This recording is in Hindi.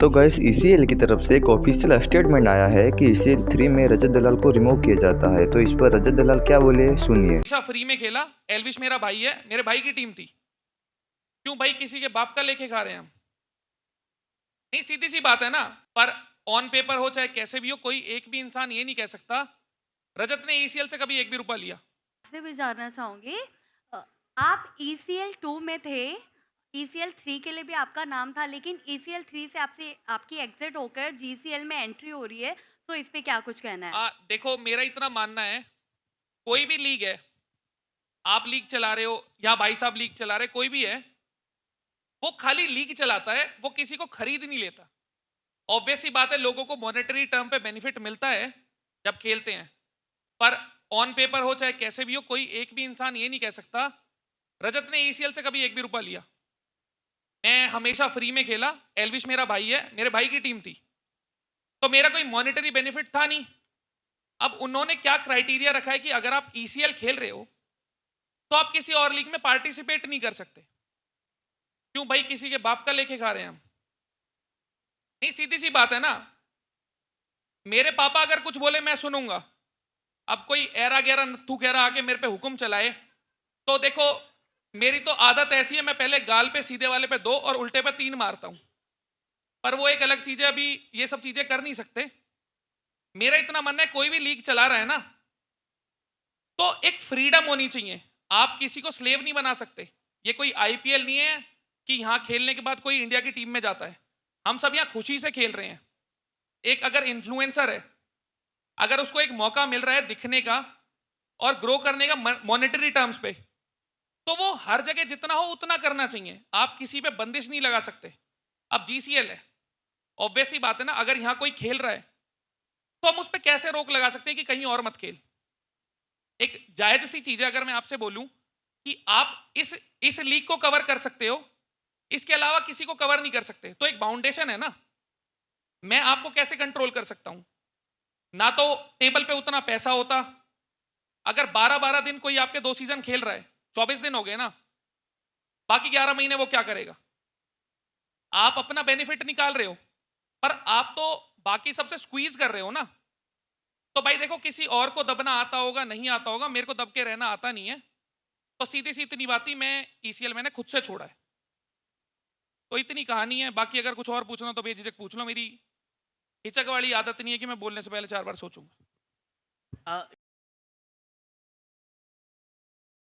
तो गाइस ईसीएल की तरफ से एक ऑफिशियल स्टेटमेंट आया है कि ईसीएल 3 में रजत दलाल को रिमूव किया जाता है। तो इस पर रजत दलाल क्या बोले सुनिए। हमेशा फ्री में खेला। एल्विश मेरा भाई है, मेरे भाई की टीम थी। क्यों भाई किसी के बाप का लेके खा रहे हैं हम? नहीं, सीधी सी बात है ना। पर ऑन पेपर हो चाहे कैसे भी हो, कोई एक भी इंसान ये नहीं कह सकता रजत ने ईसीएल से कभी एक भी रुपया लिया। आपसे भी जानना चाहूँगी अ, आप ईसीएल 2 में थे, ईसीएल 3 के लिए भी आपका नाम था, लेकिन ईसीएल 3 से आपसे आपकी एग्ज़िट होकर जीसीएल में एंट्री हो रही है, तो इस पे क्या कुछ कहना है? देखो, मेरा इतना मानना है, कोई भी लीग है, आप लीग चला रहे हो या भाई साहब लीग चला रहे, कोई भी है, वो खाली लीग चलाता है, वो किसी को खरीद नहीं लेता। ऑब्वियस सी बात है, लोगों को मॉनेटरी टर्म पे बेनिफिट मिलता है जब खेलते हैं। पर ऑन पेपर हो चाहे कैसे भी हो, कोई एक भी इंसान ये नहीं कह सकता रजत ने ईसीएल से कभी एक भी रुपया लिया। मैं हमेशा फ्री में खेला। एल्विश मेरा भाई है, मेरे भाई की टीम थी, तो मेरा कोई मॉनेटरी बेनिफिट था नहीं। अब उन्होंने क्या क्राइटेरिया रखा है कि अगर आप ईसीएल खेल रहे हो तो आप किसी और लीग में पार्टिसिपेट नहीं कर सकते। क्यों भाई किसी के बाप का लेके खा रहे हैं हम? नहीं, सीधी सी बात है ना। मेरे पापा अगर कुछ बोले मैं सुनूंगा। अब कोई ऐरा गैरा नत्थू गैरा आके मेरे पे हुक्म चलाए तो देखो, मेरी तो आदत ऐसी है, मैं पहले गाल पे सीधे वाले पे 2 और उल्टे पे 3 मारता हूं। पर वो एक अलग चीज है, अभी ये सब चीजें कर नहीं सकते। मेरा इतना मानना है, कोई भी लीग चला रहा है ना, तो एक फ्रीडम होनी चाहिए। आप किसी को स्लेव नहीं बना सकते। ये कोई आईपीएल नहीं है कि यहां खेलने के बाद कोई इंडिया की टीम में जाता है। हम सब यहां खुशी से खेल रहे हैं। एक अगर इन्फ्लुएंसर है, अगर उसको एक मौका मिल रहा है दिखने का और ग्रो करने का मॉनेटरी टर्म्स पे, तो वो हर जगह जितना हो उतना करना चाहिए। आप किसी पे बंदिश नहीं लगा सकते। अब जीसीएल है, ऑब्वियस ही बात है ना, अगर यहां कोई खेल रहा है तो हम उस पर कैसे रोक लगा सकते हैं कि कहीं और मत खेल। एक जायज सी चीज है, अगर मैं आपसे बोलूं कि आप इस लीग को कवर कर सकते हो, इसके अलावा किसी को कवर नहीं कर सकते, तो एक बाउंडेशन है ना। मैं आपको कैसे कंट्रोल कर सकता हूं? ना तो टेबल पे उतना पैसा होता। अगर 12-12 दिन कोई आपके 2 सीजन खेल रहा है, 24 दिन हो गए ना, बाकी 11 महीने वो क्या करेगा? आप अपना बेनिफिट निकाल रहे हो, पर आप तो बाकी सबसे स्क्वीज कर रहे हो ना। तो भाई देखो, किसी और को दबना आता होगा, नहीं आता होगा, मेरे को दब के रहना आता नहीं है। तो सीधी सी इतनी बात ही, मैं ईसीएल मैंने खुद से छोड़ा है। तो इतनी कहानी है। बाकी अगर कुछ और पूछना तो बेझिझक पूछ लो। मेरी हिचक वाली आदत नहीं है कि मैं बोलने से पहले 4 बार सोचूंगा।